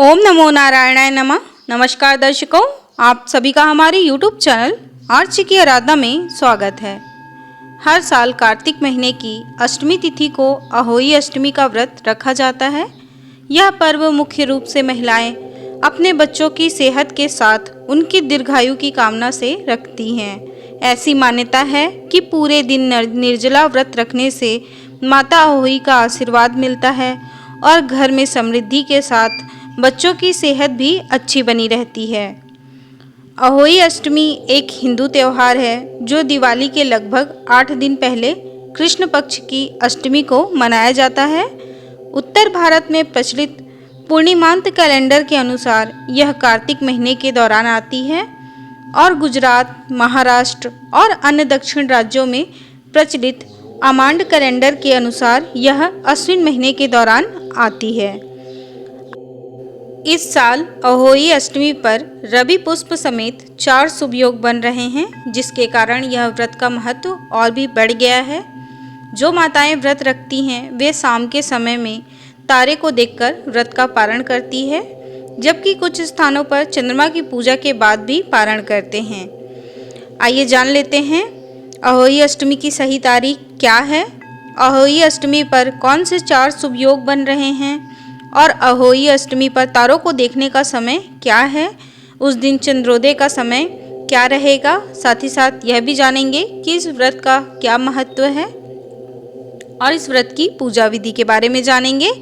ओम नमो नारायणाय नमः। नमस्कार दर्शकों, आप सभी का हमारे YouTube चैनल आर्ची की आराधना में स्वागत है। हर साल कार्तिक महीने की अष्टमी तिथि को अहोई अष्टमी का व्रत रखा जाता है। यह पर्व मुख्य रूप से महिलाएं अपने बच्चों की सेहत के साथ उनकी दीर्घायु की कामना से रखती हैं। ऐसी मान्यता है कि पूरे दिन निर्जला व्रत रखने से माता अहोई का आशीर्वाद मिलता है और घर में समृद्धि के साथ बच्चों की सेहत भी अच्छी बनी रहती है। अहोई अष्टमी एक हिंदू त्यौहार है जो दिवाली के लगभग 8 दिन पहले कृष्ण पक्ष की अष्टमी को मनाया जाता है। उत्तर भारत में प्रचलित पूर्णिमांत कैलेंडर के अनुसार यह कार्तिक महीने के दौरान आती है और गुजरात, महाराष्ट्र और अन्य दक्षिण राज्यों में प्रचलित आमांड कैलेंडर के अनुसार यह अश्विन महीने के दौरान आती है। इस साल अहोई अष्टमी पर रवि पुष्प समेत 4 शुभ योग बन रहे हैं, जिसके कारण यह व्रत का महत्व और भी बढ़ गया है। जो माताएं व्रत रखती हैं वे शाम के समय में तारे को देखकर व्रत का पारण करती है, जबकि कुछ स्थानों पर चंद्रमा की पूजा के बाद भी पारण करते हैं। आइए जान लेते हैं अहोई अष्टमी की सही तारीख क्या है, अहोई अष्टमी पर कौन से 4 शुभ योग बन रहे हैं और अहोई अष्टमी पर तारों को देखने का समय क्या है, उस दिन चंद्रोदय का समय क्या रहेगा। साथ ही साथ यह भी जानेंगे कि इस व्रत का क्या महत्व है और इस व्रत की पूजा विधि के बारे में जानेंगे।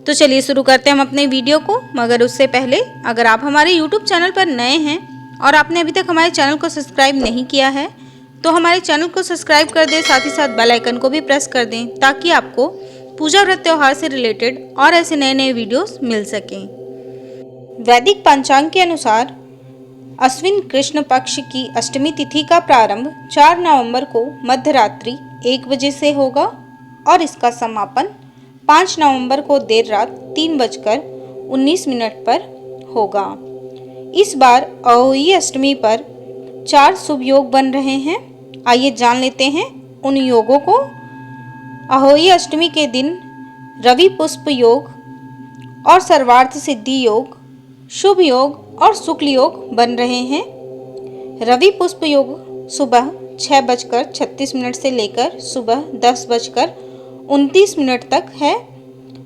तो चलिए शुरू करते हैं हम अपने वीडियो को। मगर उससे पहले अगर आप हमारे YouTube चैनल पर नए हैं और आपने अभी तक हमारे चैनल को सब्सक्राइब नहीं किया है तो हमारे चैनल को सब्सक्राइब कर दें, साथ ही साथ बेल आइकन को भी प्रेस कर दें ताकि आपको पूजा व्रत त्योहार से रिलेटेड और ऐसे नए नए वीडियोस मिल सकें। वैदिक पंचांग के अनुसार अश्विन कृष्ण पक्ष की अष्टमी तिथि का प्रारंभ 4 नवंबर को मध्यरात्रि 1 बजे से होगा और इसका समापन 5 नवंबर को देर रात 3:19 पर होगा। इस बार अहोई अष्टमी पर 4 शुभ योग बन रहे हैं। आइए जान लेते हैं उन योगों को। अहोई अष्टमी के दिन रवि पुष्प योग और सर्वार्थ सिद्धि योग, शुभ योग और शुक्ल योग बन रहे हैं। रवि पुष्प योग सुबह 6:36 से लेकर सुबह 10:29 तक है।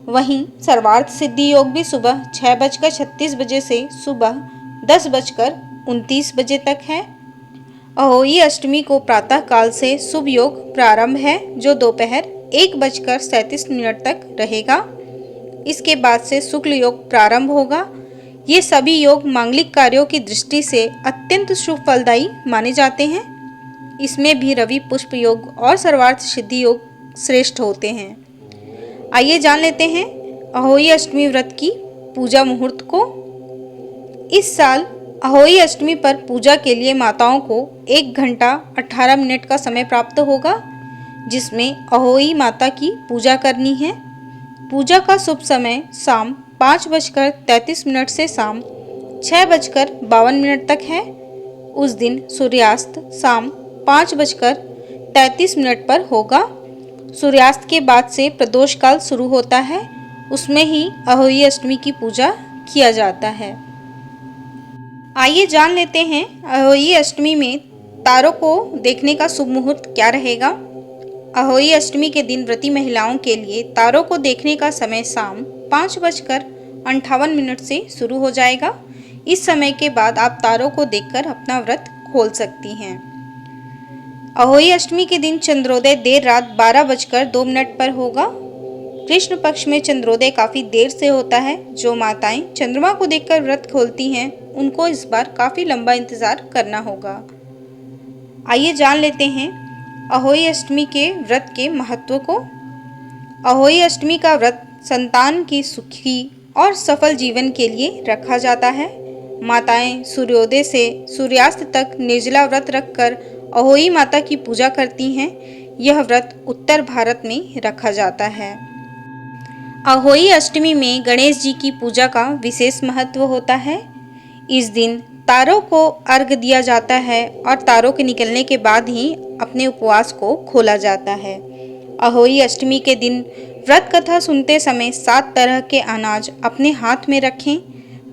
वहीं सर्वार्थ सिद्धि योग भी सुबह 6:36 से सुबह 10:29 तक है। अहोई अष्टमी को प्रातः काल से शुभ योग प्रारंभ है जो दोपहर 1:37 तक रहेगा। इसके बाद से शुक्ल योग प्रारंभ होगा। ये सभी योग मांगलिक कार्यों की दृष्टि से अत्यंत शुभ फलदायी माने जाते हैं। इसमें भी रवि पुष्प योग और सर्वार्थ सिद्धि योग श्रेष्ठ होते हैं। आइए जान लेते हैं अहोई अष्टमी व्रत की पूजा मुहूर्त को। इस साल अहोई अष्टमी पर पूजा के लिए माताओं को 1 घंटा 18 मिनट का समय प्राप्त होगा, जिसमें अहोई माता की पूजा करनी है। पूजा का शुभ समय शाम 5:33 से शाम 6:52 तक है। उस दिन सूर्यास्त शाम 5:33 पर होगा। सूर्यास्त के बाद से प्रदोष काल शुरू होता है, उसमें ही अहोई अष्टमी की पूजा किया जाता है। आइए जान लेते हैं अहोई अष्टमी में तारों को देखने का शुभ मुहूर्त क्या रहेगा। अहोई अष्टमी के दिन व्रती महिलाओं के लिए तारों को देखने का समय शाम 5:58 से शुरू हो जाएगा। इस समय के बाद आप तारों को देखकर अपना व्रत खोल सकती हैं। अहोई अष्टमी के दिन चंद्रोदय देर रात 12:02 पर होगा। कृष्ण पक्ष में चंद्रोदय काफ़ी देर से होता है। जो माताएं चंद्रमा को देखकर व्रत खोलती हैं उनको इस बार काफ़ी लंबा इंतज़ार करना होगा। आइए जान लेते हैं अहोई अष्टमी के व्रत के महत्व को। अहोई अष्टमी का व्रत संतान की सुखी और सफल जीवन के लिए रखा जाता है। माताएं सूर्योदय से सूर्यास्त तक निर्जला व्रत रखकर अहोई माता की पूजा करती हैं। यह व्रत उत्तर भारत में रखा जाता है। अहोई अष्टमी में गणेश जी की पूजा का विशेष महत्व होता है। इस दिन तारों को अर्घ दिया जाता है और तारों के निकलने के बाद ही अपने उपवास को खोला जाता है। अहोई अष्टमी के दिन व्रत कथा सुनते समय 7 तरह के अनाज अपने हाथ में रखें।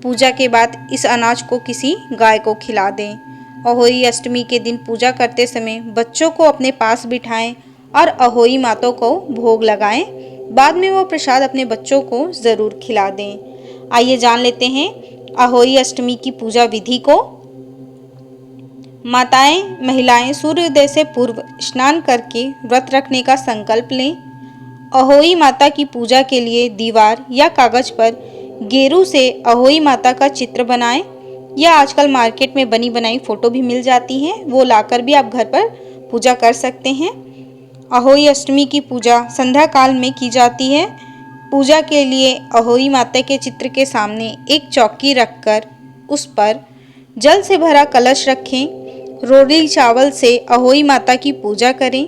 पूजा के बाद इस अनाज को किसी गाय को खिला दें। अहोई अष्टमी के दिन पूजा करते समय बच्चों को अपने पास बिठाएं और अहोई माता को भोग लगाएं। बाद में वो प्रसाद अपने बच्चों को ज़रूर खिला दें। आइए जान लेते हैं अहोई अष्टमी की पूजा विधि को। माताएं महिलाएं सूर्योदय से पूर्व स्नान करके व्रत रखने का संकल्प लें। अहोई माता की पूजा के लिए दीवार या कागज पर गेरू से अहोई माता का चित्र बनाएं, या आजकल मार्केट में बनी बनाई फोटो भी मिल जाती हैं, वो लाकर भी आप घर पर पूजा कर सकते हैं। अहोई अष्टमी की पूजा संध्या काल में की जाती है। पूजा के लिए अहोई माता के चित्र के सामने एक चौकी रखकर उस पर जल से भरा कलश रखें। रोली चावल से अहोई माता की पूजा करें।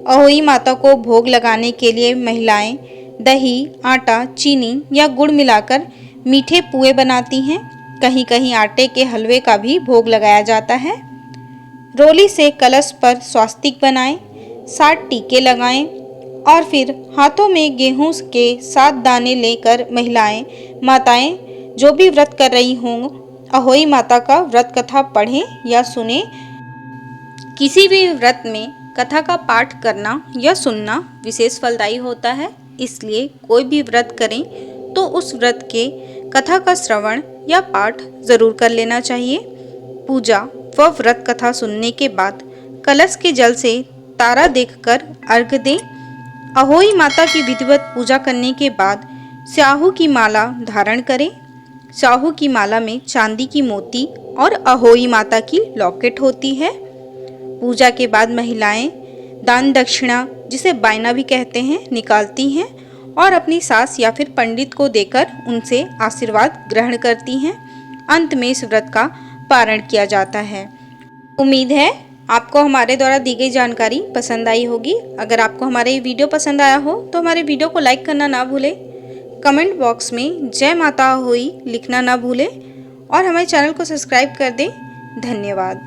अहोई माता को भोग लगाने के लिए महिलाएं दही, आटा, चीनी या गुड़ मिलाकर मीठे पुए बनाती हैं। कहीं कहीं आटे के हलवे का भी भोग लगाया जाता है। रोली से कलश पर स्वास्तिक बनाएं, 7 टीके लगाएं और फिर हाथों में गेहूं के 7 दाने लेकर महिलाएं, माताएं जो भी व्रत कर रही हों अहोई माता का व्रत कथा पढ़ें या सुने। किसी भी व्रत में कथा का पाठ करना या सुनना विशेष फलदायी होता है, इसलिए कोई भी व्रत करें तो उस व्रत के कथा का श्रवण या पाठ जरूर कर लेना चाहिए। पूजा व व्रत कथा सुनने के बाद कलश के जल से तारा देखकर अर्घ्य दें। अहोई माता की विधिवत पूजा करने के बाद स्याहू की माला धारण करें। स्याहू की माला में चांदी की मोती और अहोई माता की लॉकेट होती है। पूजा के बाद महिलाएं दान दक्षिणा, जिसे बायना भी कहते हैं, निकालती हैं और अपनी सास या फिर पंडित को देकर उनसे आशीर्वाद ग्रहण करती हैं। अंत में इस व्रत का पारण किया जाता है। उम्मीद है आपको हमारे द्वारा दी गई जानकारी पसंद आई होगी। अगर आपको हमारे ये वीडियो पसंद आया हो तो हमारे वीडियो को लाइक करना ना भूलें, कमेंट बॉक्स में जय माता अहोई लिखना ना भूलें और हमारे चैनल को सब्सक्राइब कर दें। धन्यवाद।